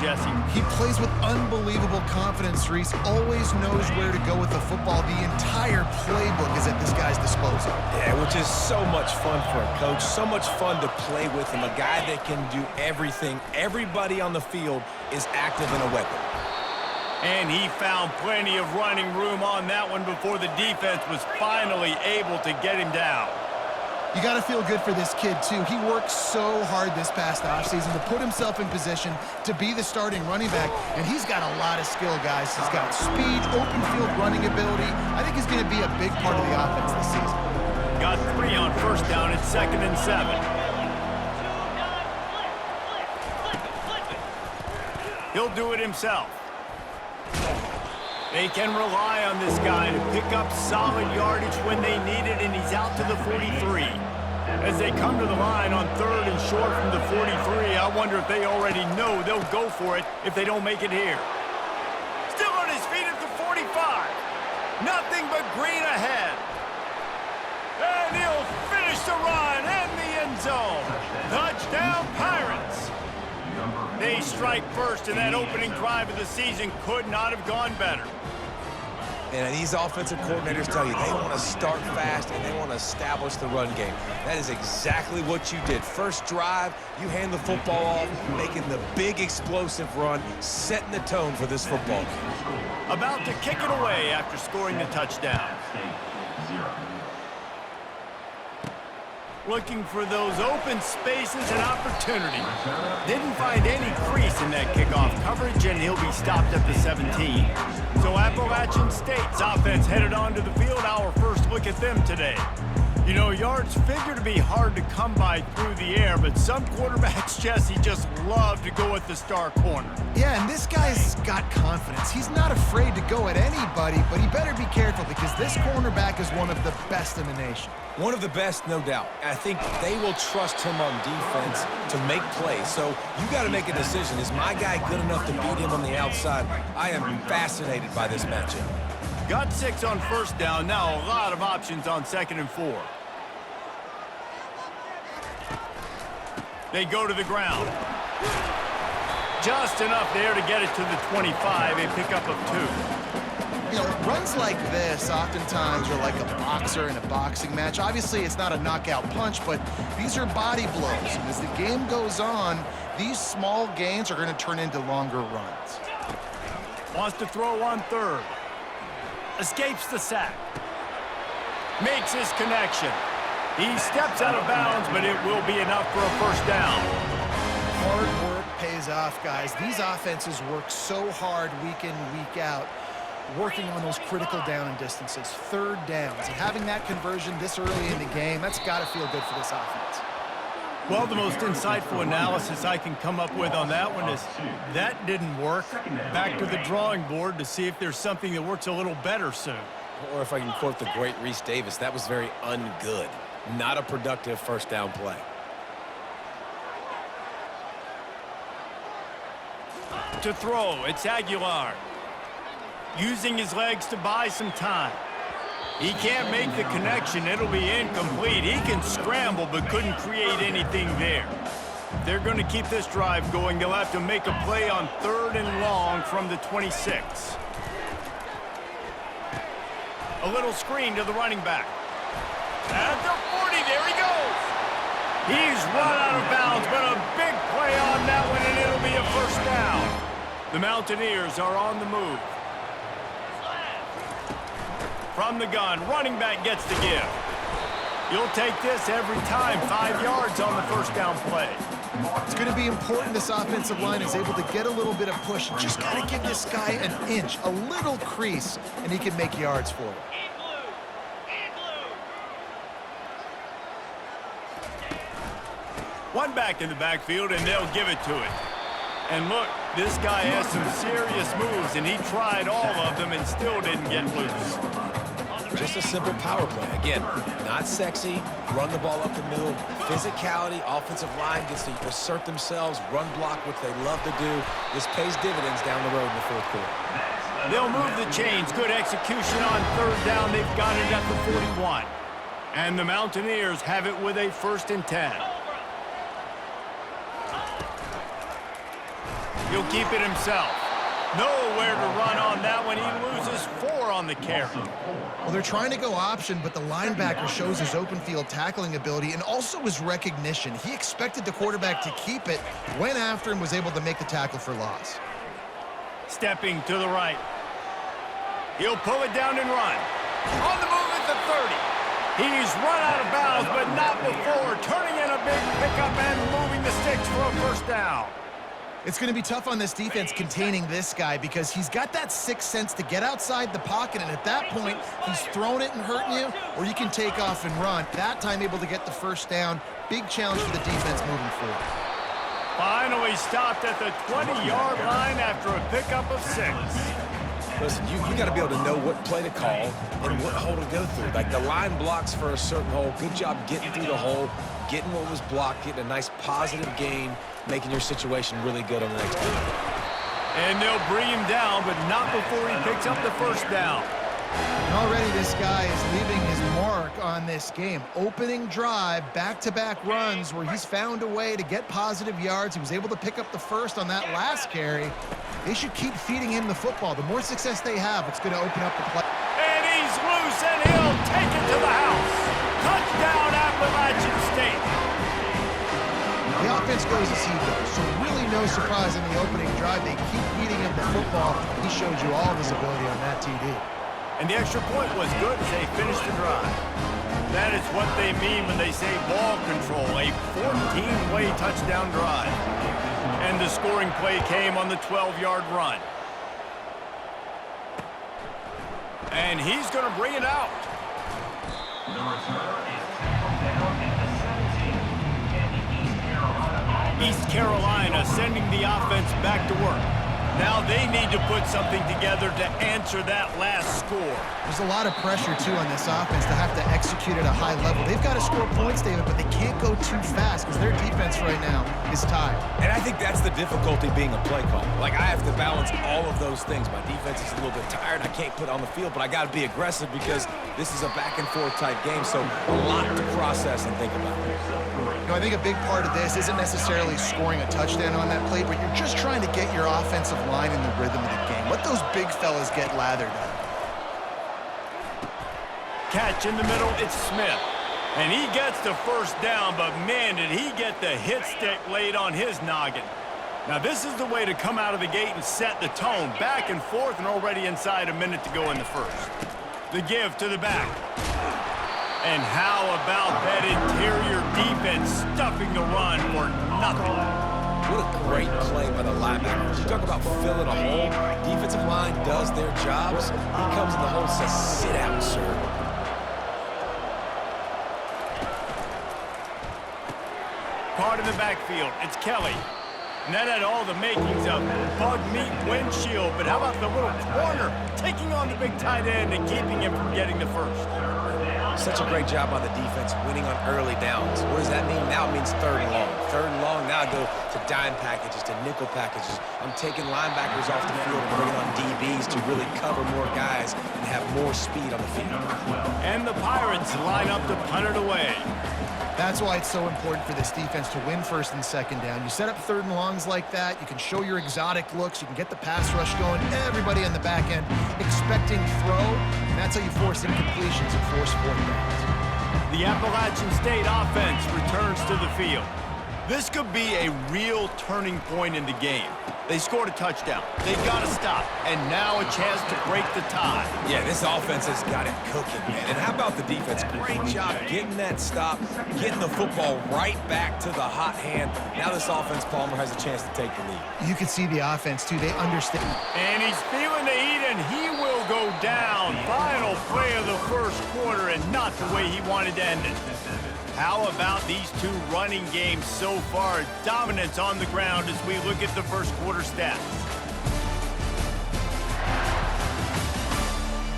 Jesse. He plays with unbelievable confidence, Reese. Always knows where to go with the football. The entire playbook is at this guy's disposal. Yeah, which is so much fun for a coach. So much fun to play with him. A guy that can do everything. Everybody on the field is active and a weapon. And he found plenty of running room on that one before the defense was finally able to get him down. You got to feel good for this kid, too. He worked so hard this past offseason to put himself in position to be the starting running back, and he's got a lot of skill, guys. He's got speed, open field running ability. I think he's going to be a big part of the offense this season. Got 3 on first down at 2nd and 7. He'll do it himself. They can rely on this guy to pick up solid yardage when they need it, and he's out to the 43. As they come to the line on 3rd and short from the 43, I wonder if they already know they'll go for it if they don't make it here. Still on his feet at the 45. Nothing but green ahead. And he'll finish the run in the end zone. Touchdown, Pirates. They strike first, and that opening drive of the season could not have gone better. And these offensive coordinators tell you they want to start fast and they want to establish the run game. That is exactly what you did. First drive, you hand the football off, making the big explosive run, setting the tone for this football game. About to kick it away after scoring the touchdown. Looking for those open spaces and opportunity. Didn't find any crease in that kickoff coverage, and he'll be stopped at the 17. So Appalachian State's offense headed onto the field. Our first look at them today. You know, yards figure to be hard to come by through the air, but some quarterbacks, Jesse, just love to go at the star corner. Yeah, and this guy's got confidence. He's not afraid to go at anybody, but he better be careful because this cornerback is one of the best in the nation. One of the best, no doubt. I think they will trust him on defense to make plays. So you got to make a decision. Is my guy good enough to beat him on the outside? I am fascinated by this matchup. Got 6 on first down. Now a lot of options on 2nd and 4. They go to the ground. Just enough there to get it to the 25. A pickup of 2. You know, runs like this oftentimes are like a boxer in a boxing match. Obviously, it's not a knockout punch, but these are body blows. And as the game goes on, these small gains are going to turn into longer runs. Wants to throw on 3rd. Escapes the sack. Makes his connection. He steps out of bounds, but it will be enough for a first down. Hard work pays off, guys. These offenses work so hard week in, week out, working on those critical down and distances, 3rd downs. And having that conversion this early in the game, that's got to feel good for this offense. Well, the most insightful analysis I can come up with on that one is that didn't work. Back to the drawing board to see if there's something that works a little better soon. Or if I can quote the great Reese Davis, that was very ungood. Not a productive first down play. To throw, it's Aguilar. Using his legs to buy some time. He can't make the connection. It'll be incomplete. He can scramble, but couldn't create anything there. If they're going to keep this drive going, they'll have to make a play on 3rd and long from the 26. A little screen to the running back. At the 40, there he goes. He's run out of bounds, but a big play on that one, and it'll be a first down. The Mountaineers are on the move. From the gun, running back gets the give. You'll take this every time. 5 yards on the first down play. It's going to be important this offensive line is able to get a little bit of push. Just got to give this guy an inch, a little crease, and he can make yards for it. One back in the backfield, and they'll give it to it. And look, this guy has some serious moves, and he tried all of them and still didn't get loose. Just a simple power play. Again, not sexy, run the ball up the middle, physicality, offensive line gets to assert themselves, run block, which they love to do. This pays dividends down the road in the 4th quarter. They'll move the chains. Good execution on 3rd down. They've got it at the 41. And the Mountaineers have it with a 1st and 10. He'll keep it himself. Nowhere to run on that one. He loses 4 on the carry. Well, they're trying to go option, but the linebacker shows his open field tackling ability and also his recognition. He expected the quarterback to keep it, went after him, was able to make the tackle for loss. Stepping to the right. He'll pull it down and run. On the move at the 30. He's run out of bounds, but not before turning in a big pickup and moving the sticks for a first down. It's going to be tough on this defense containing this guy because he's got that sixth sense to get outside the pocket, and at that point, he's throwing it and hurting you, or you can take off and run. That time able to get the first down. Big challenge for the defense moving forward. Finally stopped at the 20-yard line after a pickup of 6. Listen, you got to be able to know what play to call and what hole to go through. Like the line blocks for a certain hole. Good job getting through the hole, getting what was blocked, getting a nice positive gain, making your situation really good on the next play. And they'll bring him down, but not before he picks up the first down. And already this guy is leaving his mark on this game. Opening drive, back-to-back runs where he's found a way to get positive yards. He was able to pick up the first on that last carry. They should keep feeding him the football. The more success they have, it's going to open up the play. And he's loose, and he'll take it to the house. Touchdown, Appalachian State. The offense goes as he goes, so really no surprise in the opening drive. They keep feeding him the football. He showed you all of his ability on that TD. And the extra point was good as they finished the drive. That is what they mean when they say ball control, a 14-play touchdown drive. And the scoring play came on the 12-yard run. And he's going to bring it out. The return is tackled down at the 17 in East Carolina. East Carolina sending the offense back to work. Now they need to put something together to answer that last score. There's a lot of pressure, too, on this offense to have to execute at a high level. They've got to score points, David, but they can't go too fast because their defense right now is tired. And I think that's the difficulty being a play caller. Like, I have to balance all of those things. My defense is a little bit tired. I can't put on the field, but I got to be aggressive because this is a back-and-forth type game, so a lot to process and think about. You know, I think a big part of this isn't necessarily scoring a touchdown on that play, but you're just trying to get your offensive line in the rhythm of the game. Let those big fellas get lathered up. Catch in the middle, it's Smith. And he gets the first down, but man, did he get the hit stick laid on his noggin. Now this is the way to come out of the gate and set the tone. Back and forth and already inside a minute to go in the first. The give to the back. And how about that interior defense stuffing the run for nothing? What a great play by the linebackers. You talk about filling a hole. Defensive line does their jobs. He comes in the hole and says, sit out, sir. Caught in the backfield. It's Kelly. And that had all the makings of bug meat windshield. But how about the little corner taking on the big tight end and keeping him from getting the first? Such a great job on the defense, winning on early downs. What does that mean? Now it means third and long. Third and long, now I go to dime packages, to nickel packages. I'm taking linebackers off the field and bringing on DBs to really cover more guys and have more speed on the field. And the Pirates line up to punt it away. That's why it's so important for this defense to win first and second down. You set up third and longs like that, you can show your exotic looks, you can get the pass rush going, everybody on the back end expecting throw, and that's how you force incompletions and force fourth downs. The Appalachian State offense returns to the field. This could be a real turning point in the game. They scored a touchdown. They got to stop. And now a chance to break the tie. Yeah, this offense has got it cooking, man. And how about the defense? Great job getting that stop, getting the football right back to the hot hand. Now this offense, Palmer, has a chance to take the lead. You can see the offense, too. They understand. And he's feeling the heat, and he will go down. Final play of the first quarter, and not the way he wanted to end it. How about these two running games so far? Dominance on the ground as we look at the first quarter stats.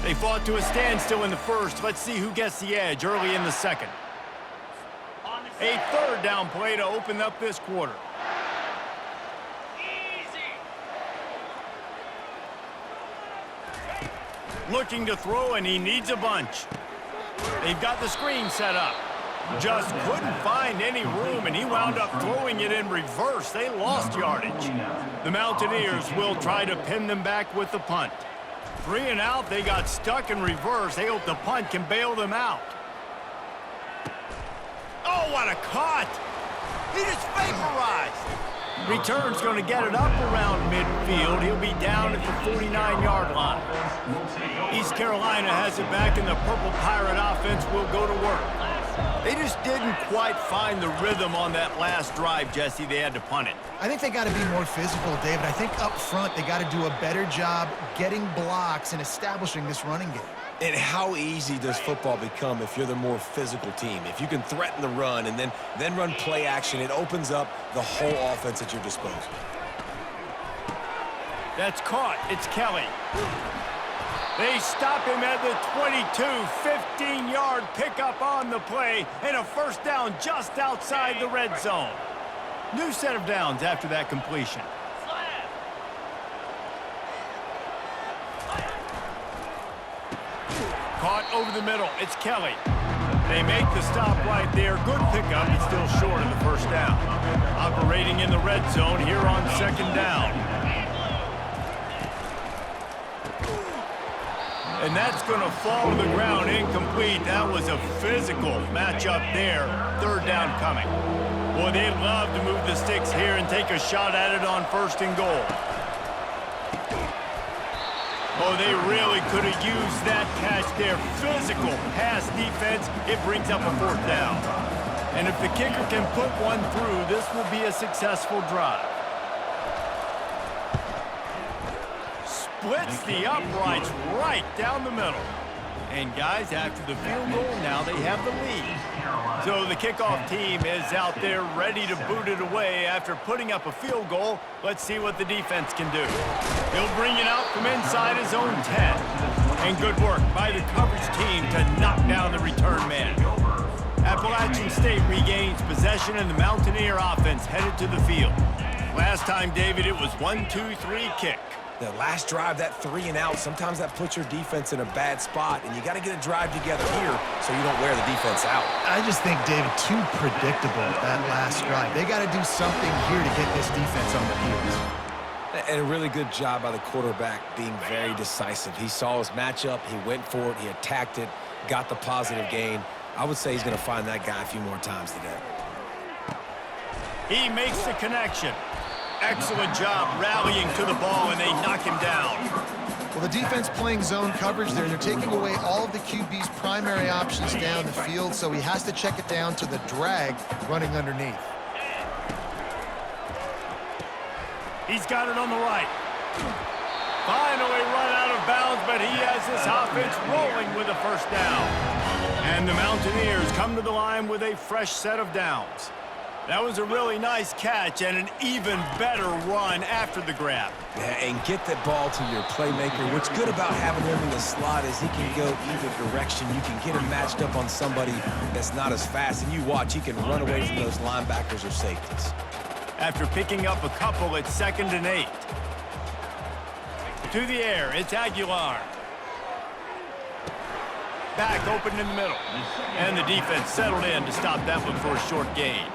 They fought to a standstill in the first. Let's see who gets the edge early in the second. A third down play to open up this quarter. Looking to throw, and he needs a bunch. They've got the screen set up. Just couldn't find any room, and he wound up throwing it in reverse. They lost yardage. The Mountaineers will try to pin them back with the punt. 3 and out, they got stuck in reverse. They hope the punt can bail them out. Oh, what a cut! He just vaporized. Return's going to get it up around midfield. He'll be down at the 49-yard line. East Carolina has it back, and the Purple Pirate offense will go to work. They just didn't quite find the rhythm on that last drive, Jesse. They had to punt it. I think they got to be more physical, David. I think up front they got to do a better job getting blocks and establishing this running game. And how easy does football become if you're the more physical team? If you can threaten the run and then run play action, it opens up the whole offense at your disposal. That's caught. It's Kelly. They stop him at the 22, 15-yard pickup on the play, and a first down just outside the red zone. New set of downs after that completion. Caught over the middle. It's Kelly. They make the stop right there. Good pickup. It's still short of the first down. Operating in the red zone here on second down. And that's going to fall to the ground incomplete. That was a physical matchup there. Third down coming. Boy, they'd love to move the sticks here and take a shot at it on first and goal. Oh, they really could have used that catch there. Physical pass defense. It brings up a fourth down. And if the kicker can put one through, this will be a successful drive. Splits the uprights right down the middle. And guys, after the field goal, now they have the lead. So the kickoff team is out there ready to boot it away after putting up a field goal. Let's see what the defense can do. He'll bring it out from inside his own 10. And good work by the coverage team to knock down the return man. Appalachian State regains possession, and the Mountaineer offense headed to the field. Last time, David, it was 1-2-3 kick. The last drive, that 3 and out, sometimes that puts your defense in a bad spot, and you got to get a drive together here so you don't wear the defense out. I just think, David, too predictable, that last drive. They got to do something here to get this defense on their heels. And a really good job by the quarterback being very decisive. He saw his matchup, he went for it, he attacked it, got the positive gain. I would say he's going to find that guy a few more times today. He makes the connection. Excellent job rallying to the ball, and they knock him down. Well, the defense playing zone coverage there. They're taking away all of the QB's primary options down the field, so he has to check it down to the drag running underneath. He's got it on the right. Finally run out of bounds, but he has this offense rolling with a first down. And the Mountaineers come to the line with a fresh set of downs. That was a really nice catch and an even better run after the grab. Yeah, and get that ball to your playmaker. What's good about having him in the slot is he can go either direction. You can get him matched up on somebody that's not as fast, and you watch, he can run away from those linebackers or safeties. After picking up a couple, it's 2nd and 8. To the air, it's Aguilar. Back open in the middle. And the defense settled in to stop that one for a short gain.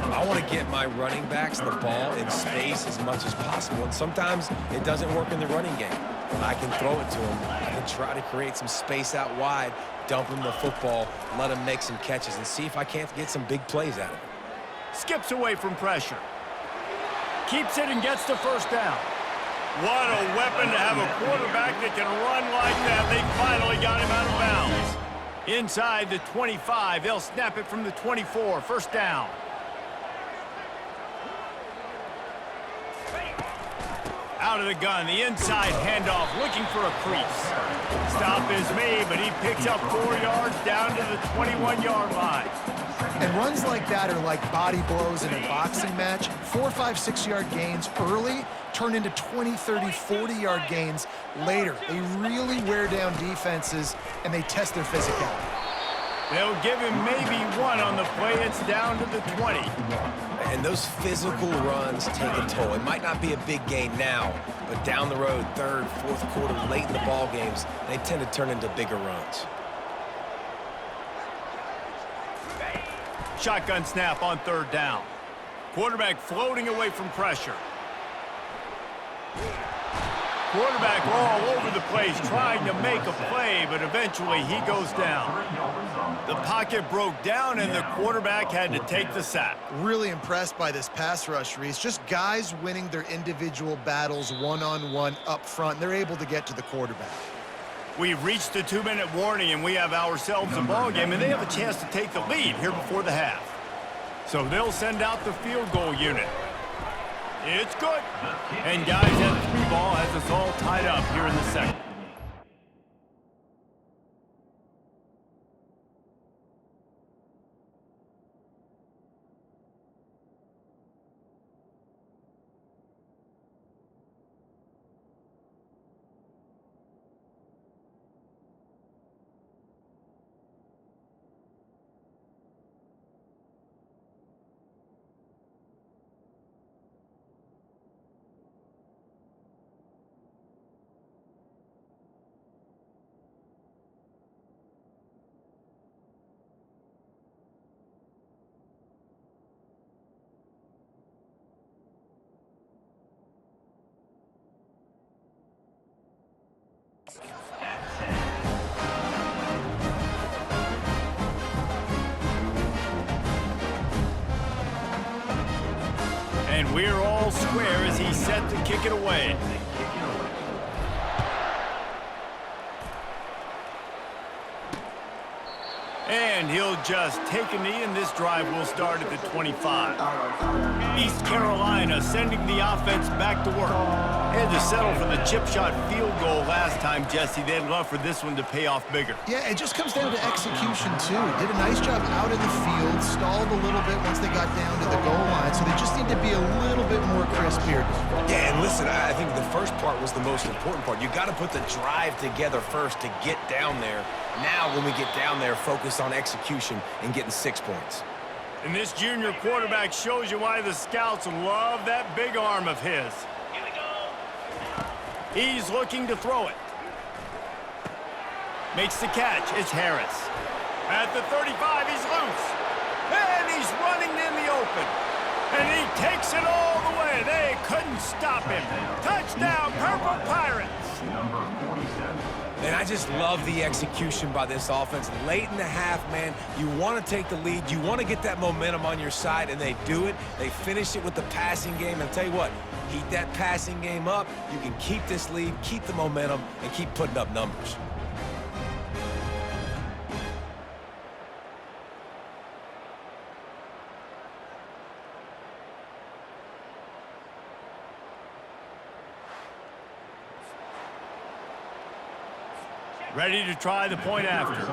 I want to get my running backs the ball in space as much as possible, and sometimes it doesn't work in the running game. But I can throw it to him. I can try to create some space out wide, dump him the football, let him make some catches, and see if I can't get some big plays out of him. Skips away from pressure. Keeps it and gets the first down. What a weapon to have a quarterback that can run like that. They finally got him out of bounds. Inside the 25, they'll snap it from the 24. First down. Out of the gun, the inside handoff, looking for a crease. Stop is made, but he picks up 4 yards down to the 21-yard line. And runs like that are like body blows in a boxing match. 4, 5, 6-yard gains early turn into 20, 30, 40-yard gains later. They really wear down defenses, and they test their physicality. They'll give him maybe one on the play. It's down to the 20. And those physical runs take a toll. It might not be a big gain now, but down the road, 3rd, 4th quarter, late in the ball games, they tend to turn into bigger runs. shotgun snap on third down. Quarterback floating away from pressure. Quarterback all over the place trying to make a play, but eventually he goes down. The pocket broke down, and the quarterback had to take the sack. Really impressed by this pass rush, Reese. Just guys winning their individual battles one-on-one up front. They're able to get to the quarterback. We've reached the 2-minute warning, and we have ourselves a ball game, and they have a chance to take the lead here before the half. So they'll send out the field goal unit. It's good. And guys, that 3 ball has us all tied up here in the second. And we're all square as he's set to kick it away. And he'll just take a knee, and this drive will start at the 25. East Carolina sending the offense back to work. Had to settle for the chip shot field goal last time, Jesse. They'd love for this one to pay off bigger. Yeah, it just comes down to execution, too. Did a nice job out in the field, stalled a little bit once they got down to the goal line, so they just need to be a little bit more crisp here. Yeah, and listen, I think the first part was the most important part. You got to put the drive together first to get down there. Now, when we get down there, focus on execution and getting 6 points. And this junior quarterback shows you why the scouts love that big arm of his. Here we go. He's looking to throw it. Makes the catch. It's Harris. At the 35, he's loose. And he's running in the open. And he takes it all the way. They couldn't stop him. Touchdown, Purple Pirates. Number 47. And I just love the execution by this offense. Late in the half, man, you want to take the lead. You want to get that momentum on your side, and they do it. They finish it with the passing game. And I'll tell you what, keep that passing game up. You can keep this lead, keep the momentum, and keep putting up numbers. Ready to try the point after. For the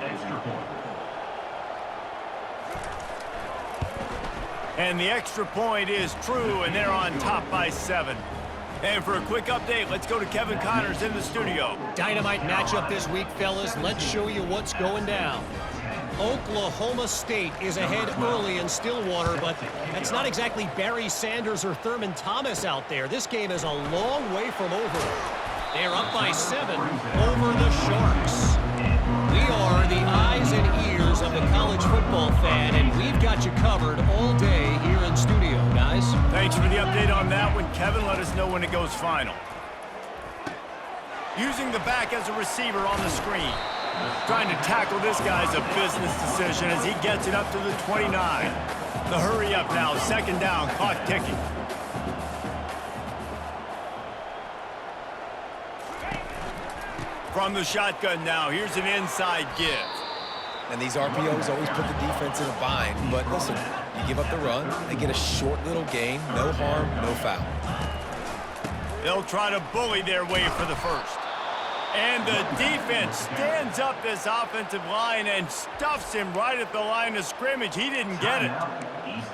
extra point. And the extra point is true, and they're on top by 7. And for a quick update, let's go to Kevin Connors in the studio. Dynamite matchup this week, fellas. Let's show you what's going down. Oklahoma State is ahead early in Stillwater, but that's not exactly Barry Sanders or Thurman Thomas out there. This game is a long way from over. They're up by 7 over the Sharks. We are the eyes and ears of the college football fan, and we've got you covered all day here in studio, guys. Thanks for the update on that one, Kevin. Let us know when it goes final. Using the back as a receiver on the screen. Trying to tackle this guy's a business decision as he gets it up to the 29. The hurry up now, 2nd down, clock ticking. From the shotgun now, here's an inside give. And these RPOs always put the defense in a bind. But listen, you give up the run, they get a short little gain, no harm, no foul. They'll try to bully their way for the first. And the defense stands up this offensive line and stuffs him right at the line of scrimmage. He didn't get it.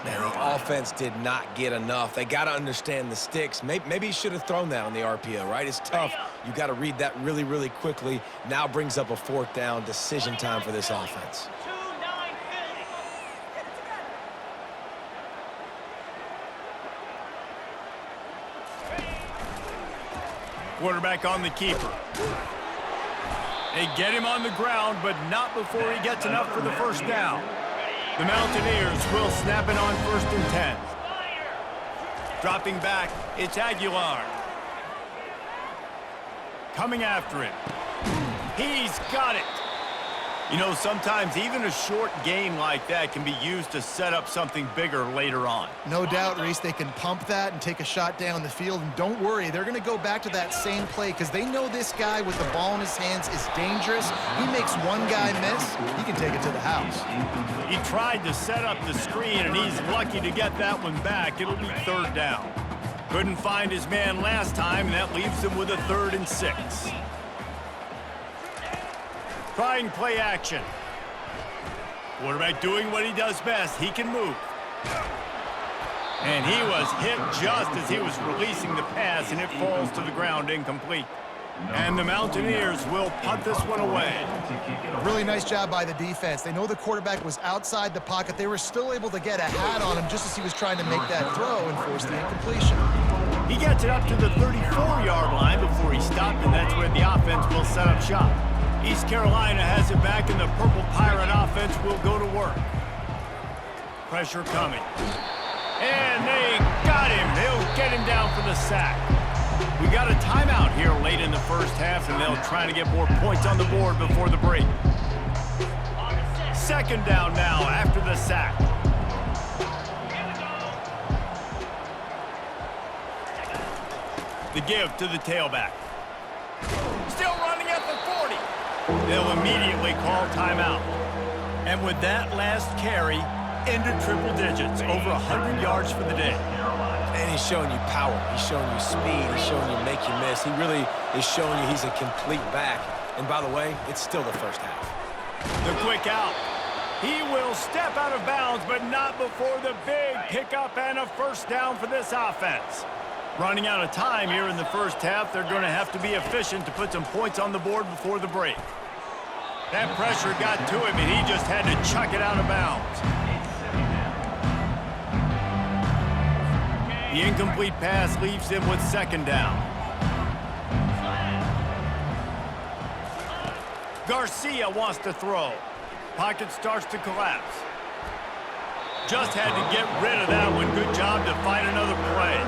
Man, the offense did not get enough. They got to understand the sticks. Maybe he should have thrown that on the RPO, right? It's tough. You got to read that really, really quickly. Now brings up a 4th down decision time for this offense. Quarterback on the keeper. They get him on the ground, but not before he gets enough for the 1st down. The Mountaineers will snap it on 1st and 10. Dropping back, it's Aguilar. Coming after him. He's got it. You know, sometimes even a short gain like that can be used to set up something bigger later on. No doubt, Reese, they can pump that and take a shot down the field. And don't worry, they're going to go back to that same play because they know this guy with the ball in his hands is dangerous. He makes one guy miss, he can take it to the house. He tried to set up the screen, and he's lucky to get that one back. It'll be 3rd down. Couldn't find his man last time, and that leaves him with a 3rd and 6. Trying play action. Quarterback doing what he does best. He can move. And he was hit just as he was releasing the pass, and it falls to the ground incomplete. And the Mountaineers will punt this one away. Really nice job by the defense. They know the quarterback was outside the pocket. They were still able to get a hat on him just as he was trying to make that throw and force the incompletion. He gets it up to the 34-yard line before he stopped, and that's where the offense will set up shop. East Carolina has it back, and the Purple Pirate offense will go to work. Pressure coming. And they got him. They'll get him down for the sack. We got a timeout here late in the 1st half, and they'll try to get more points on the board before the break. 2nd down now after the sack. The give to the tailback. Still running at the 40. They'll immediately call timeout. And with that last carry, into triple digits, over 100 yards for the day. And he's showing you power. He's showing you speed. He's showing you make you miss. He really is showing you he's a complete back. And by the way, it's still the 1st half. The quick out. He will step out of bounds, but not before the big pickup and a 1st down for this offense. Running out of time here in the 1st half, they're going to have to be efficient to put some points on the board before the break. That pressure got to him, and he just had to chuck it out of bounds. The incomplete pass leaves him with 2nd down. Garcia wants to throw. Pocket starts to collapse. Just had to get rid of that one. Good job to find another play.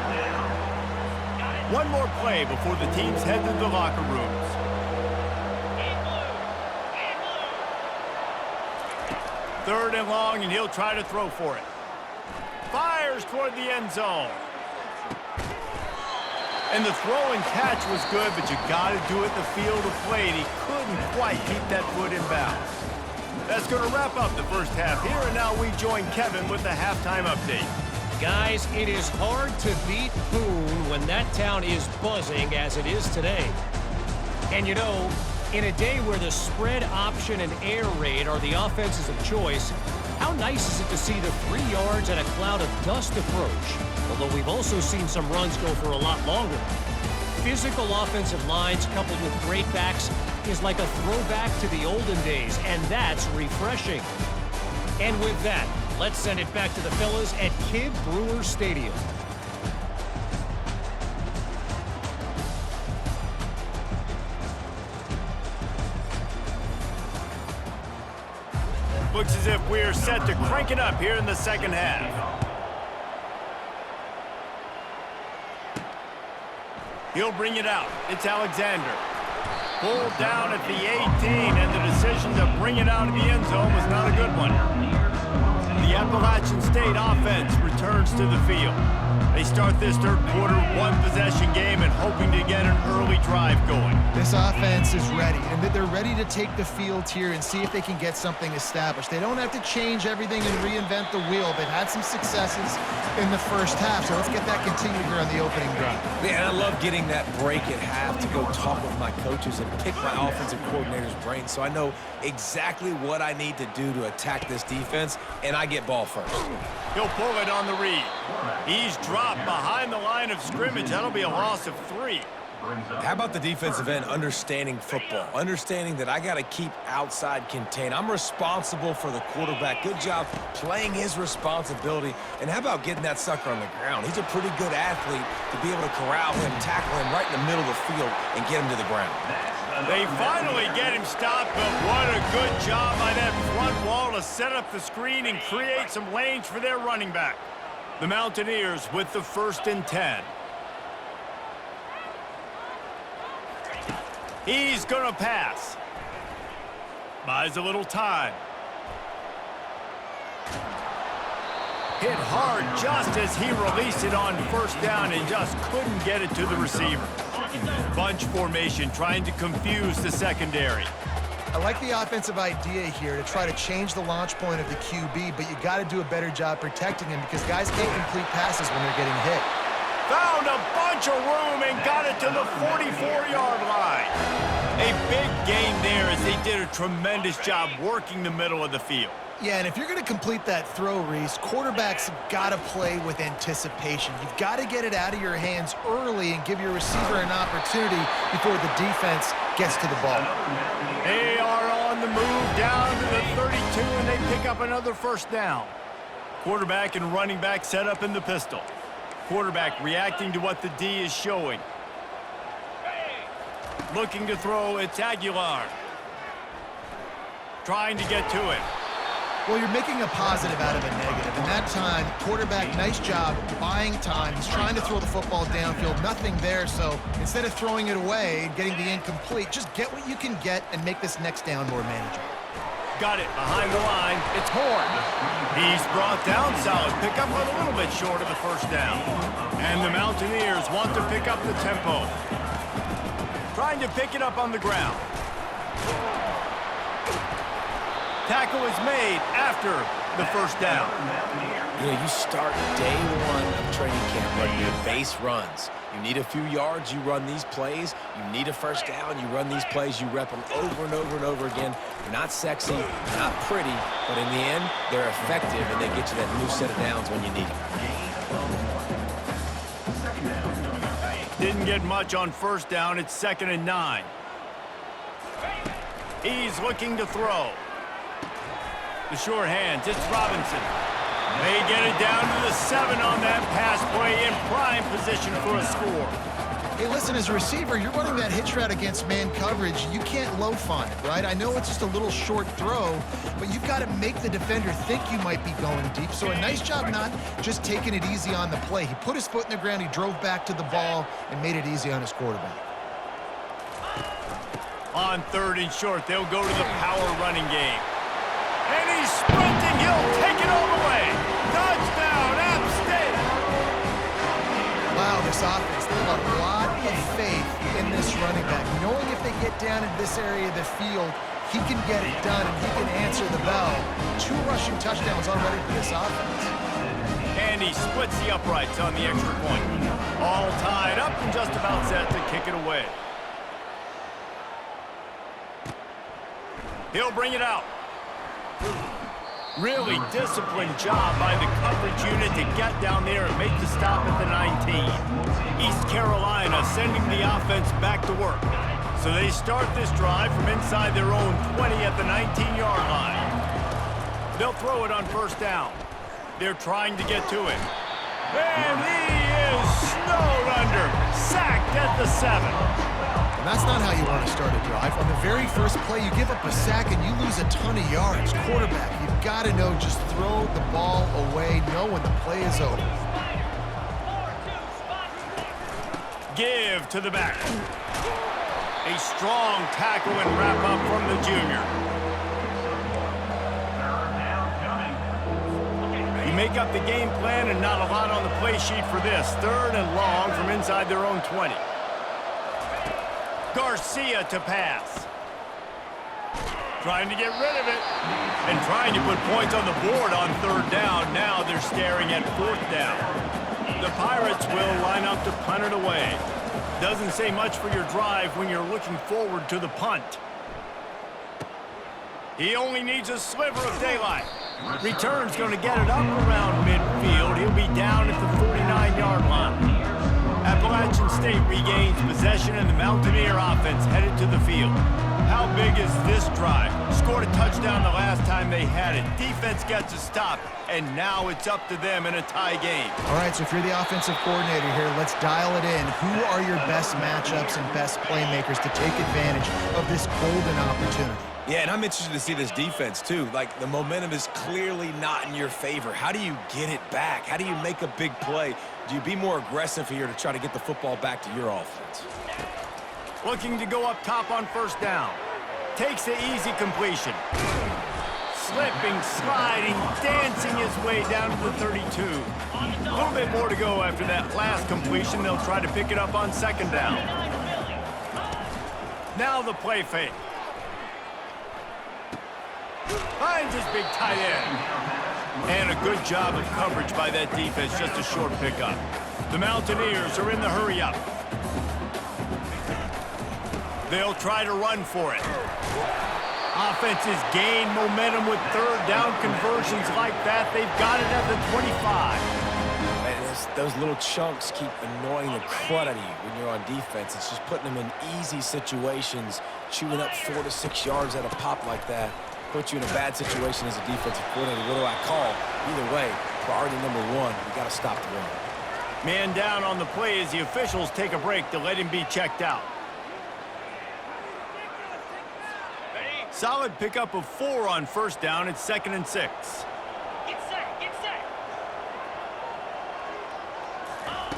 One more play before the teams head to the locker rooms. Third and long, and he'll try to throw for it. Fires toward the end zone. And the throw and catch was good, but you got to do it in the field of play, and he couldn't quite keep that foot in bounds. That's going to wrap up the 1st half here, and now we join Kevin with the halftime update. Guys, it is hard to beat Boone when that town is buzzing as it is today. And you know, in a day where the spread option and air raid are the offenses of choice, how nice is it to see the 3 yards and a cloud of dust approach? Although we've also seen some runs go for a lot longer. Physical offensive lines coupled with great backs is like a throwback to the olden days, and that's refreshing. And with that, let's send it back to the fellas at Kidd Brewer Stadium. Looks as if we're set to crank it up here in the 2nd half. He'll bring it out. It's Alexander. Pulled down at the 18, and the decision to bring it out of the end zone was not a good one. The Appalachian State offense returns to the field. They start this 3rd quarter one-possession game and hoping to get an early drive going. This offense is ready, and they're ready to take the field here and see if they can get something established. They don't have to change everything and reinvent the wheel. They've had some successes in the 1st half, so let's get that continued here on the opening drive. Yeah, and I love getting that break at half to go talk with my coaches and pick my offensive coordinator's brain so I know exactly what I need to do to attack this defense, and I get ball first. He'll pull it on the read. He's dropped behind the line of scrimmage. That'll be a loss of 3. How about the defensive end understanding football, understanding that I got to keep outside contained. I'm responsible for the quarterback. Good job playing his responsibility. And how about getting that sucker on the ground? He's a pretty good athlete to be able to corral him, tackle him right in the middle of the field, and get him to the ground. They finally get him stopped, but what a good job by that front wall to set up the screen and create some lanes for their running back. The Mountaineers with the 1st and 10. He's going to pass. Buys a little time. Hit hard just as he released it on 1st down and just couldn't get it to the receiver. Bunch formation trying to confuse the secondary. I like the offensive idea here to try to change the launch point of the QB, but you got to do a better job protecting him because guys can't complete passes when they're getting hit. Found a bunch of room and got it to the 44-yard line. A big gain there as they did a tremendous job working the middle of the field. Yeah, and if you're going to complete that throw, Reese, quarterbacks have got to play with anticipation. You've got to get it out of your hands early and give your receiver an opportunity before the defense gets to the ball. They are on the move down to the 32, and they pick up another 1st down. Quarterback and running back set up in the pistol. Quarterback reacting to what the D is showing. Looking to throw, it's Aguilar. Trying to get to it. Well, you're making a positive out of a negative. In that time, quarterback, nice job buying time. He's trying to throw the football downfield. Nothing there, so instead of throwing it away and getting the incomplete, just get what you can get and make this next down more manageable. Got it behind the line. It's Horn. He's brought down solid. Pick up a little bit short of the 1st down. And the Mountaineers want to pick up the tempo. Trying to pick it up on the ground. Tackle is made after the 1st down. You know, you start day 1 of training camp running your base runs. You need a few yards, you run these plays. You need a 1st down, you run these plays. You rep them over and over and over again. They're not sexy, they're not pretty, but in the end, they're effective, and they get you that new set of downs when you need them. Didn't get much on 1st down. It's 2nd and 9. He's looking to throw. The short hands, it's Robinson. They get it down to the 7 on that pass play in prime position for a score. Hey, listen, as a receiver, you're running that hitch route against man coverage. You can't loaf on it, right? I know it's just a little short throw, but you've got to make the defender think you might be going deep. So a nice job not just taking it easy on the play. He put his foot in the ground, he drove back to the ball, and made it easy on his quarterback. On 3rd and short, they'll go to the power running game. And he's sprinting. He'll take it all the way. Touchdown, App State. Wow, this offense, they have a lot of faith in this running back. Knowing if they get down into this area of the field, he can get it done and he can answer the bell. 2 rushing touchdowns already for this offense. And he splits the uprights on the extra point. All tied up and just about set to kick it away. He'll bring it out. Really disciplined job by the coverage unit to get down there and make the stop at the 19. East Carolina sending the offense back to work. So they start this drive from inside their own 20 at the 19-yard line. They'll throw it on 1st down. They're trying to get to it. And he is snowed under. Sacked at the 7. And that's not how you want to start a drive. On the very first play, you give up a sack and you lose a ton of yards. Quarterback, you've got to know, just throw the ball away, know when the play is over. Give to the back. A strong tackle and wrap up from the junior. You make up the game plan and not a lot on the play sheet for this. 3rd and long from inside their own 20. Garcia to pass. Trying to get rid of it. And trying to put points on the board on 3rd down. Now they're staring at 4th down. The Pirates will line up to punt it away. Doesn't say much for your drive when you're looking forward to the punt. He only needs a sliver of daylight. Return's going to get it up around midfield. He'll be down at the 49-yard line. Appalachian State regains possession and the Mountaineer offense headed to the field. How big is this drive? Scored a touchdown the last time they had it. Defense gets a stop, and now it's up to them in a tie game. All right, so if you're the offensive coordinator here, let's dial it in. Who are your best matchups and best playmakers to take advantage of this golden opportunity? Yeah, and I'm interested to see this defense, too. Like, the momentum is clearly not in your favor. How do you get it back? How do you make a big play? Do you be more aggressive here to try to get the football back to your offense? Looking to go up top on first down. Takes the easy completion. Slipping, sliding, dancing his way down to the 32. A little bit more to go after that last completion. They'll try to pick it up on second down. Now the play fake. Finds his big tight end. And a good job of coverage by that defense, just a short pickup. The Mountaineers are in the hurry-up. They'll try to run for it. Offenses gain momentum with third down conversions like that. They've got it at the 25. Man, those little chunks keep annoying the crud out of you when you're on defense. It's just putting them in easy situations, chewing up 4 to 6 yards at a pop like that. Puts you in a bad situation as a defensive coordinator. What do I call? Either way, priority number one, you got to stop the run. Man down on the play as the officials take a break to let him be checked out. Solid pickup of 4 on first down. It's 2nd and 6. Get set, get set.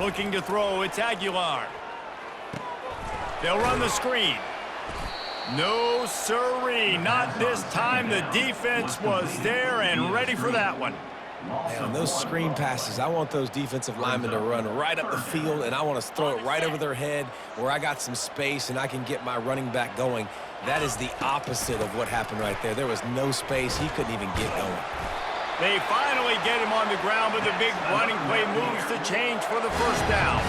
Looking to throw, it's Aguilar. They'll run the screen. No siree, not this time. The defense was there and ready for that one. Man, on those screen passes, I want those defensive linemen to run right up the field, and I want to throw it right over their head where I got some space and I can get my running back going. That is the opposite of what happened right there. There was no space. He couldn't even get going. They finally get him on the ground, but the big running play moves the change for the first down.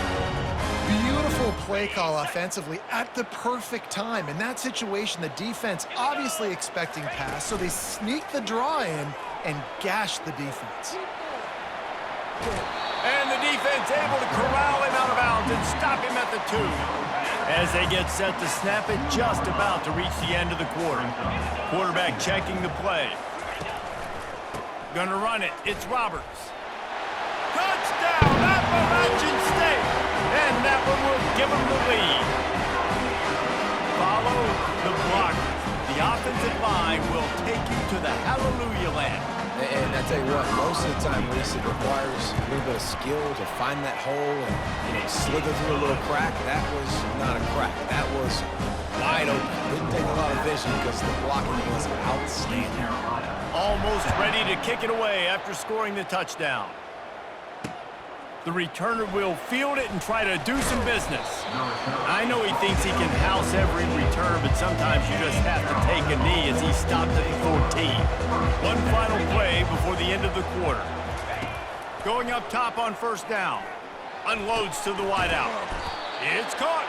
Beautiful play call offensively at the perfect time. In that situation, the defense obviously expecting pass, so they sneak the draw in and gash the defense. And the defense able to corral him out of bounds and stop him at the 2. As they get set to snap it, just about to reach the end of the quarter. Quarterback checking the play. Gonna run it. It's Roberts. Touchdown, Appalachian State! And that one will give them the lead. Follow the blockers. The offensive line will take you to the hallelujah land. And I tell you what, most of the time, Reese, it requires a little bit of skill to find that hole and, slither through a little crack. That was not a crack. That was wide open. Didn't take a lot of vision because the blocking was outstanding. Almost ready to kick it away after scoring the touchdown. The returner will field it and try to do some business. I know he thinks he can house every return, but sometimes you just have to take a knee as he stopped at the 14. One final play before the end of the quarter. Going up top on first down. Unloads to the wideout. It's caught.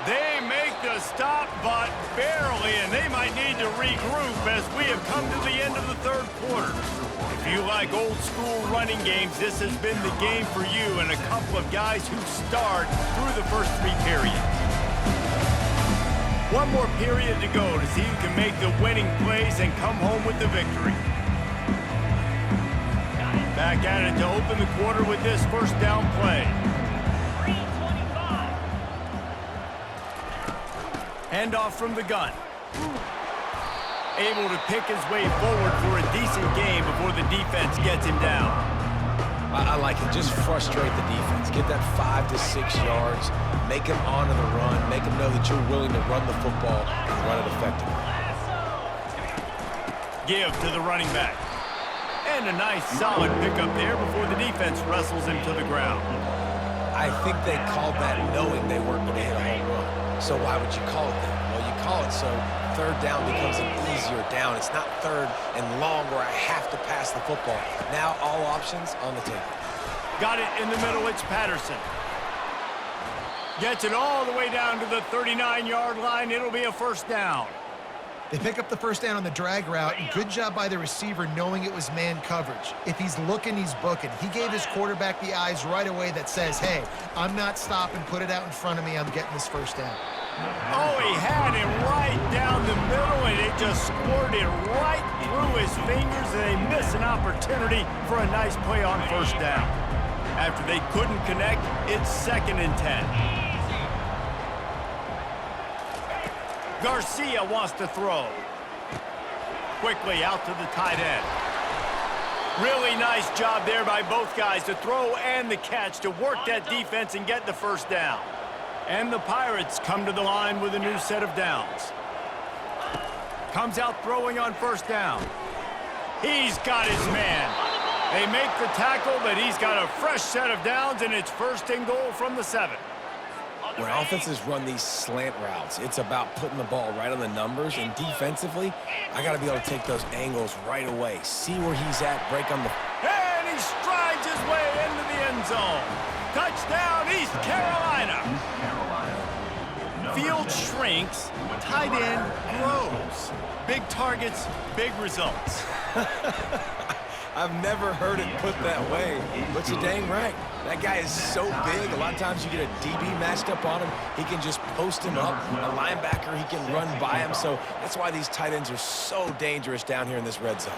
They make the stop, but barely, and they might need to regroup as we have come to the end of the third quarter. If you like old-school running games, this has been the game for you and a couple of guys who start through the first 3 periods. One more period to go to see who can make the winning plays and come home with the victory. Back at it to open the quarter with this first down play. Handoff from the gun. Able to pick his way forward for a decent game before the defense gets him down. I like it. Just frustrate the defense. Get that 5 to 6 yards. Make them honor the run. Make them know that you're willing to run the football and run it effectively. Give to the running back. And a nice solid pickup there before the defense wrestles him to the ground. I think they called that knowing they weren't going to hit a home run. So why would you call it that? Well, you call it so third down becomes an easier down. It's not third and long where I have to pass the football. Now all options on the table. Got it in the middle. It's Patterson. Gets it all the way down to the 39-yard line. It'll be a first down. They pick up the first down on the drag route, and good job by the receiver knowing it was man coverage. If he's looking, he's booking. He gave his quarterback the eyes right away that says, hey, I'm not stopping, put it out in front of me, I'm getting this first down. Oh, he had it right down the middle, and it just squirted right through his fingers, and they miss an opportunity for a nice play on first down. After they couldn't connect, it's 2nd and 10. Garcia wants to throw. Quickly out to the tight end. Really nice job there by both guys, the throw and the catch, to work that defense and get the first down. And the Pirates come to the line with a new set of downs. Comes out throwing on first down. He's got his man. They make the tackle, but he's got a fresh set of downs, and it's 1st and goal from the 7. When offenses run these slant routes, it's about putting the ball right on the numbers, and defensively, I got to be able to take those angles right away, see where he's at, break on the... And he strides his way into the end zone. Touchdown, East Carolina. Field shrinks, tight end grows. Big targets, big results. I've never heard it put that way, but you're dang right. That guy is so big. A lot of times you get a DB matched up on him. He can just post him up. A linebacker, he can run by him. So that's why these tight ends are so dangerous down here in this red zone.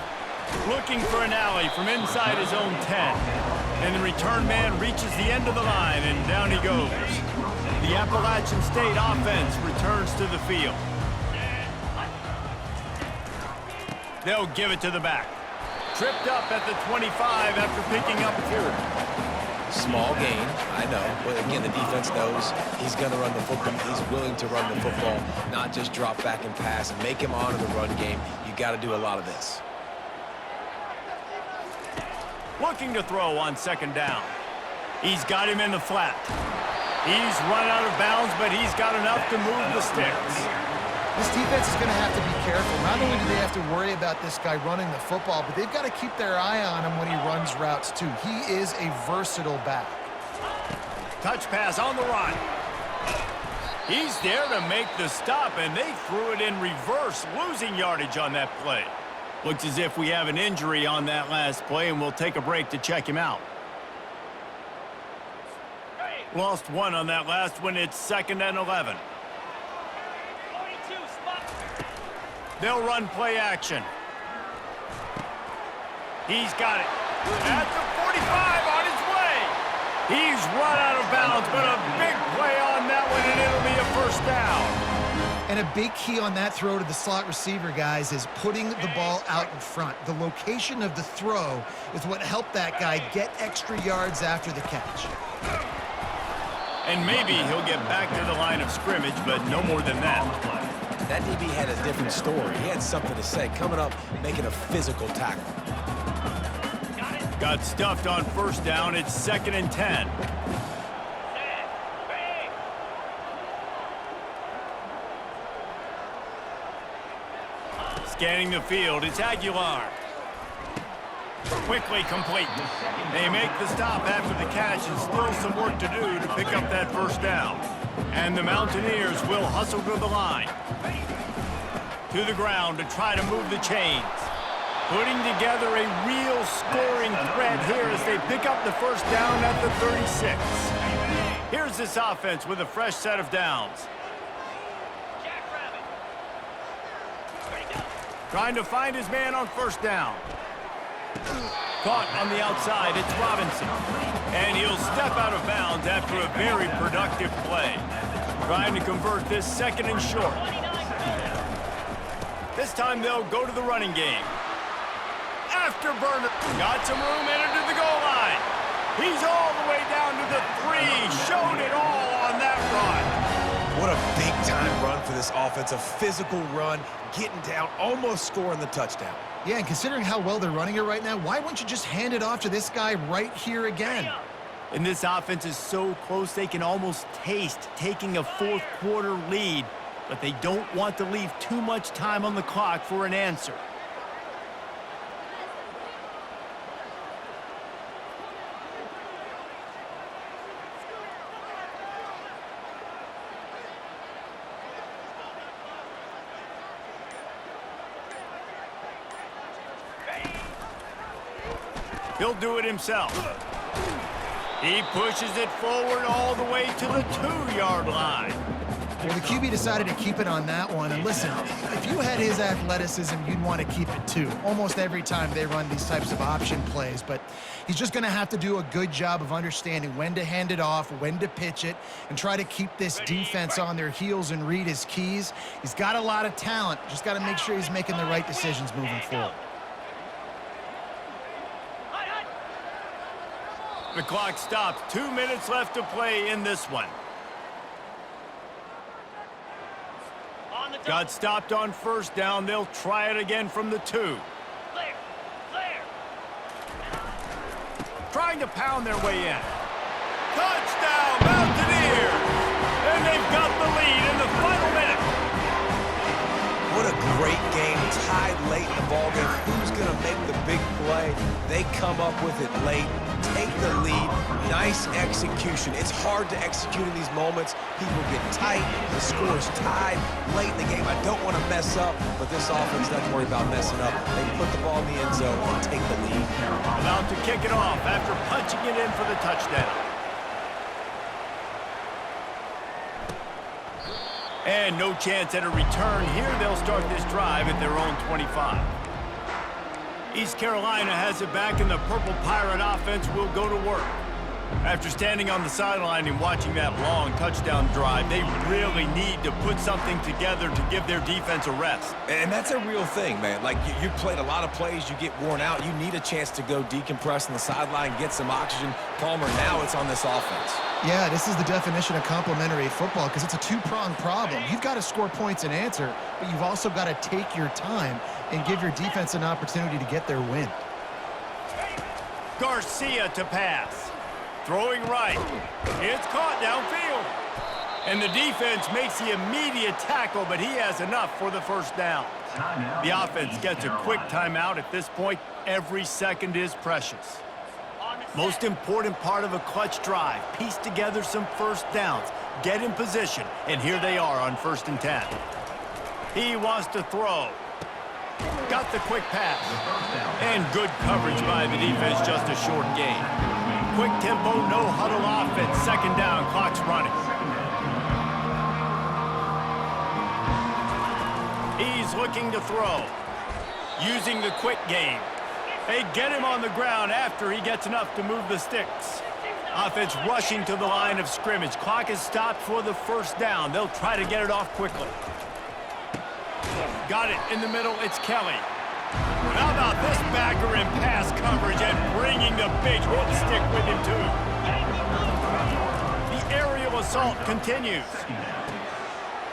Looking for an alley from inside his own 10. And the return man reaches the end of the line, and down he goes. The Appalachian State offense returns to the field. They'll give it to the back. Tripped up at the 25 after picking up 4. Small gain, I know. But again, the defense knows he's going to run the football. He's willing to run the football, not just drop back and pass. Make him honor the run game. You got to do a lot of this. Looking to throw on 2nd down. He's got him in the flat. He's run out of bounds, but he's got enough to move the sticks. This defense is going to have to be careful. Not only do they have to worry about this guy running the football, but they've got to keep their eye on him when he runs routes, too. He is a versatile back. Touch pass on the run. He's there to make the stop, and they threw it in reverse, losing yardage on that play. Looks as if we have an injury on that last play, and we'll take a break to check him out. Lost 1 on that last one. It's 2nd and 11. They'll run play action. He's got it. At the 45 on his way. He's run out of bounds, but a big play on that one, and it'll be a first down. And a big key on that throw to the slot receiver, guys, is putting the ball out in front. The location of the throw is what helped that guy get extra yards after the catch. And maybe he'll get back to the line of scrimmage, but no more than that. That DB had a different story. He had something to say, coming up, making a physical tackle. Got stuffed on first down. It's 2nd and 10. Scanning the field, it's Aguilar. Quickly complete. They make the stop after the catch, and still some work to do to pick up that first down. And the Mountaineers will hustle to the line. To the ground to try to move the chains. Putting together a real scoring threat here as they pick up the first down at the 36. Here's this offense with a fresh set of downs. Trying to find his man on first down. Caught on the outside, it's Robinson. And he'll step out of bounds after a very productive play. Trying to convert this 2nd and short. This time they'll go to the running game. Afterburner. Got some room, entered to the goal line. He's all the way down to the 3. Showed it all on that run. What a big-time run for this offense. A physical run, getting down, almost scoring the touchdown. Yeah, and considering how well they're running it right now, why wouldn't you just hand it off to this guy right here again? And this offense is so close they can almost taste taking a fourth-quarter lead, but they don't want to leave too much time on the clock for an answer. He'll do it himself. He pushes it forward all the way to the 2-yard line. Well, the QB decided to keep it on that one. And listen, if you had his athleticism, you'd want to keep it too. Almost every time they run these types of option plays. But he's just going to have to do a good job of understanding when to hand it off, when to pitch it, and try to keep this defense on their heels and read his keys. He's got a lot of talent. Just got to make sure he's making the right decisions moving forward. The clock stops. 2 minutes left to play in this one. Got stopped on first down. They'll try it again from the 2. Clear. Trying to pound their way in. Touchdown, Mountaineers! And they've got the lead in the final minute. What a great game, tied late in the ballgame. Who's going to make the big play? They come up with it late, take the lead. Nice execution. It's hard to execute in these moments. People get tight. The score is tied late in the game. I don't want to mess up, but this offense doesn't worry about messing up. They put the ball in the end zone and take the lead. About to kick it off after punching it in for the touchdown. And no chance at a return here. They'll start this drive at their own 25. East Carolina has it back, and the Purple Pirate offense will go to work. After standing on the sideline and watching that long touchdown drive, they really need to put something together to give their defense a rest. And that's a real thing, man. Like, you played a lot of plays, you get worn out. You need a chance to go decompress on the sideline, get some oxygen. Palmer, now it's on this offense. Yeah, this is the definition of complementary football because it's a two-pronged problem. You've got to score points and answer, but you've also got to take your time and give your defense an opportunity to get their win. Garcia to pass. Throwing right. It's caught downfield. And the defense makes the immediate tackle, but he has enough for the first down. The offense gets a quick timeout at this point. Every second is precious. Most important part of a clutch drive. Piece together some first downs. Get in position. And here they are on 1st and 10. He wants to throw. Got the quick pass. And good coverage by the defense, just a short gain. Quick tempo, no huddle offense. 2nd down, clock's running. He's looking to throw. Using the quick game. They get him on the ground after he gets enough to move the sticks. Offense rushing to the line of scrimmage. Clock is stopped for the first down. They'll try to get it off quickly. Got it in the middle. It's Kelly. How about this backer in pass coverage and bringing the big hit stick with him, too? The aerial assault continues.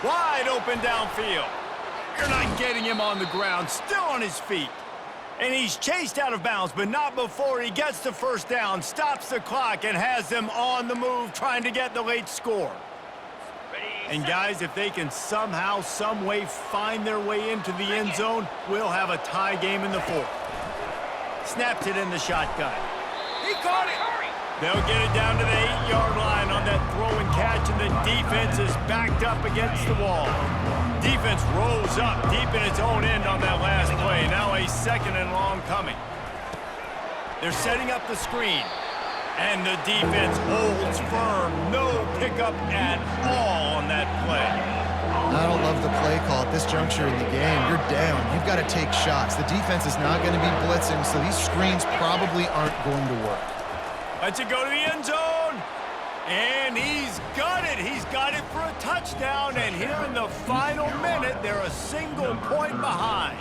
Wide open downfield. You're not getting him on the ground. Still on his feet. And he's chased out of bounds, but not before he gets the first down, stops the clock, and has them on the move trying to get the late score. And guys, if they can somehow, some way find their way into the end zone, we'll have a tie game in the 4th. Snaps it in the shotgun. He caught it! They'll get it down to the 8-yard line on that throw and catch, and the defense is backed up against the wall. Defense rolls up deep in its own end on that last play. Now a 2nd and long coming. They're setting up the screen. And the defense holds firm. No pickup at all on that play. I don't love the play call at this juncture in the game. You're down. You've got to take shots. The defense is not going to be blitzing, so these screens probably aren't going to work. Lets it go to the end zone. And he's got it. He's got it for a touchdown. And here in the final minute, they're a single point behind.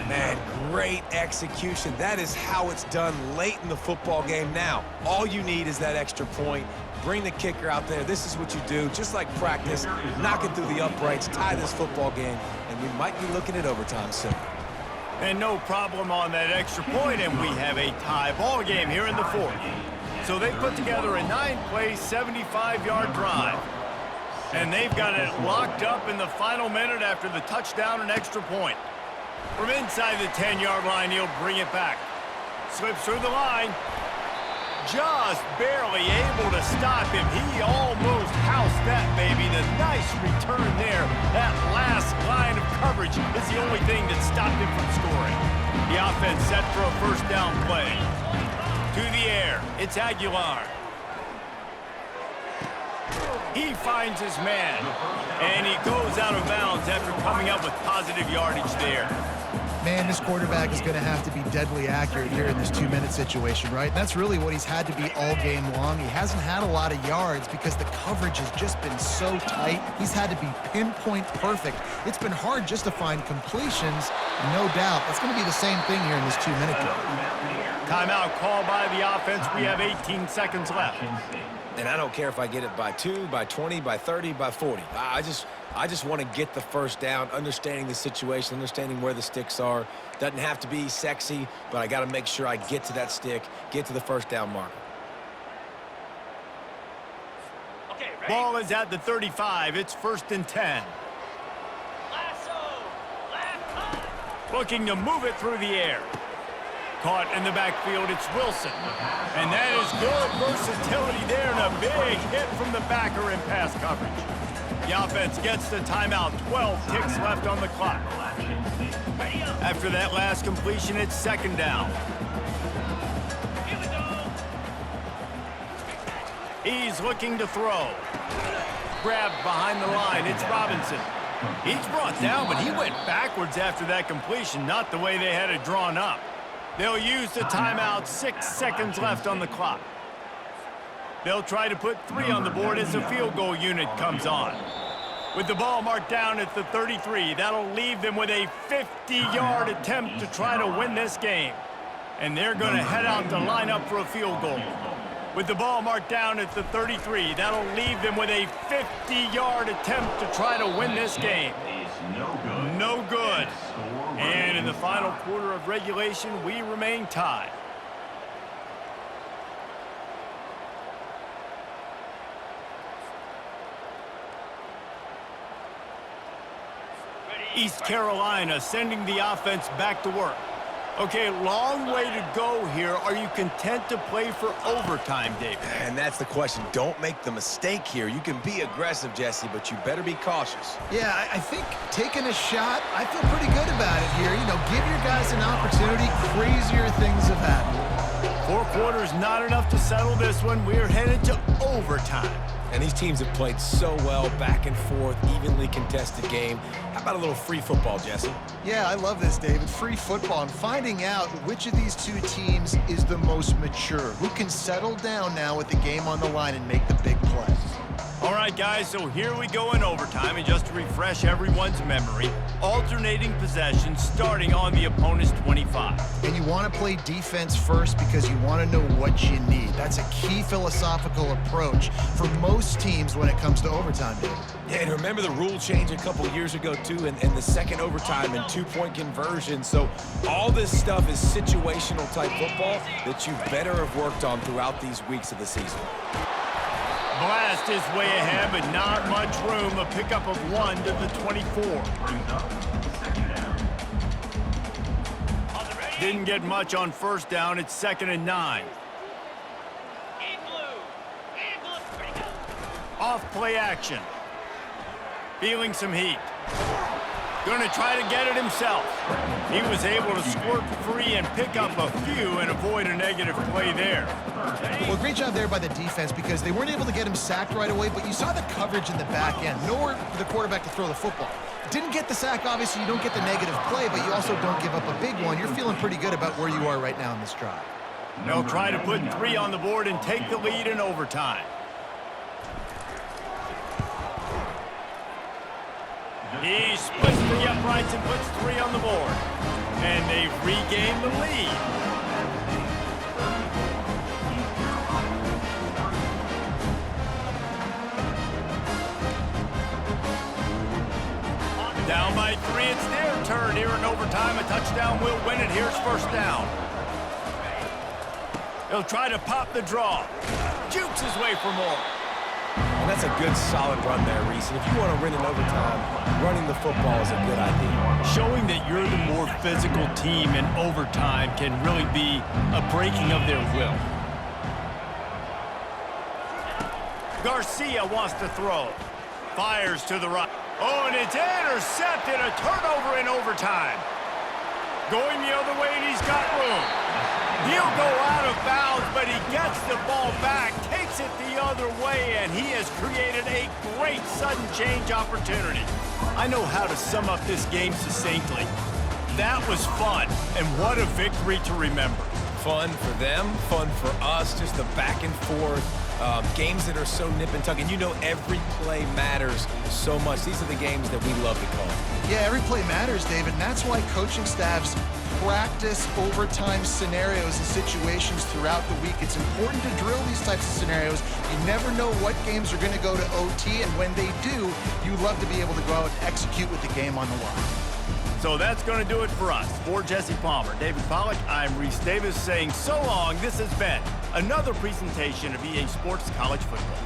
Man, great execution. That is how it's done late in the football game. Now, all you need is that extra point. Bring the kicker out there. This is what you do. Just like practice, knock it through the uprights, tie this football game, and we might be looking at overtime soon. And no problem on that extra point, and we have a tie ball game here in the 4th. So they put together a 9-play, 75-yard drive. And they've got it locked up in the final minute after the touchdown and extra point. From inside the 10-yard line, he'll bring it back. Slips through the line. Just barely able to stop him. He almost housed that baby. The nice return there. That last line of coverage is the only thing that stopped him from scoring. The offense set for a first down play. To the air, it's Aguilar. He finds his man, and he goes out of bounds after coming up with positive yardage there. Man, this quarterback is going to have to be deadly accurate here in this 2-minute situation, right? That's really what he's had to be all game long. He hasn't had a lot of yards because the coverage has just been so tight. He's had to be pinpoint perfect. It's been hard just to find completions, no doubt. It's going to be the same thing here in this 2-minute drill. Timeout called by the offense. We have 18 seconds left. And I don't care if I get it by 2, by 20, by 30, by 40. I just want to get the first down, understanding the situation, understanding where the sticks are. Doesn't have to be sexy, but I got to make sure I get to that stick, get to the first down marker. Okay, ready? Ball is at the 35. It's 1st and 10. Lasso! Left time! Looking to move it through the air. Caught in the backfield, it's Wilson. And that is good versatility there, and a big hit from the backer in pass coverage. The offense gets the timeout. 12 ticks left on the clock. After that last completion, it's 2nd down. Here we go! He's looking to throw. Grabbed behind the line, it's Robinson. He's brought down, but he went backwards after that completion, not the way they had it drawn up. They'll use the timeout. 6 seconds left on the clock. They'll try to put 3 on the board as the field goal unit comes on. With the ball marked down at the 33, that'll leave them with a 50-yard attempt to try to win this game. And they're going to head out to line up for a field goal. With the ball marked down at the 33, that'll leave them with a 50-yard attempt to try to win this game. No good. And in the final quarter of regulation, we remain tied. East Carolina sending the offense back to work. Okay, long way to go here. Are you content to play for overtime, David? And that's the question. Don't make the mistake here. You can be aggressive, Jesse, but you better be cautious. Yeah, I think taking a shot, I feel pretty good about it here. You know, give your guys an opportunity. Crazier things have happened. 4 quarters, not enough to settle this one. We're headed to overtime. And these teams have played so well, back and forth, evenly contested game. How about a little free football, Jesse? Yeah, I love this, David. Free football and finding out which of these 2 teams is the most mature. Who can settle down now with the game on the line and make the big play. All right, guys, so here we go in overtime, and just to refresh everyone's memory, alternating possession starting on the opponent's 25. And you want to play defense first because you want to know what you need. That's a key philosophical approach for most teams when it comes to overtime, David. Yeah, and remember the rule change a couple years ago, too, and the second overtime and 2-point conversion. So all this stuff is situational type football that you better have worked on throughout these weeks of the season. Blast is way ahead, but not much room. A pickup of 1 to the 24. Didn't get much on first down. It's 2nd and 9. Off play action. Feeling some heat. Going to try to get it himself. He was able to squirt free and pick up a few and avoid a negative play there. Well, great job there by the defense because they weren't able to get him sacked right away, but you saw the coverage in the back end. Nowhere for the quarterback to throw the football. Didn't get the sack, obviously. You don't get the negative play, but you also don't give up a big one. You're feeling pretty good about where you are right now in this drive. They'll try to put 3 on the board and take the lead in overtime. He splits the uprights and puts 3 on the board. And they've regained the lead. Down by 3, it's their turn here in overtime. A touchdown will win it. Here's first down. He'll try to pop the draw. Jukes his way for more. And that's a good, solid run there, Reese. And if you want to win in overtime, running the football is a good idea. Showing that you're the more physical team in overtime can really be a breaking of their will. Garcia wants to throw. Fires to the right. Oh, and it's intercepted, a turnover in overtime. Going the other way, and he's got room. He'll go out of bounds, but he gets the ball back, takes it the other way, and he has created a great sudden change opportunity. I know how to sum up this game succinctly. That was fun, and what a victory to remember. Fun for them, fun for us, just the back and forth. Games that are so nip and tuck, and you know every play matters so much. These are the games that we love to call. Yeah, every play matters, David, and that's why coaching staffs practice overtime scenarios and situations throughout the week. It's important to drill these types of scenarios. You never know what games are going to go to OT, and when they do, you love to be able to go out and execute with the game on the line. So that's going to do it for us. For Jesse Palmer, David Pollack, I'm Reese Davis saying so long. This has been another presentation of EA Sports College Football.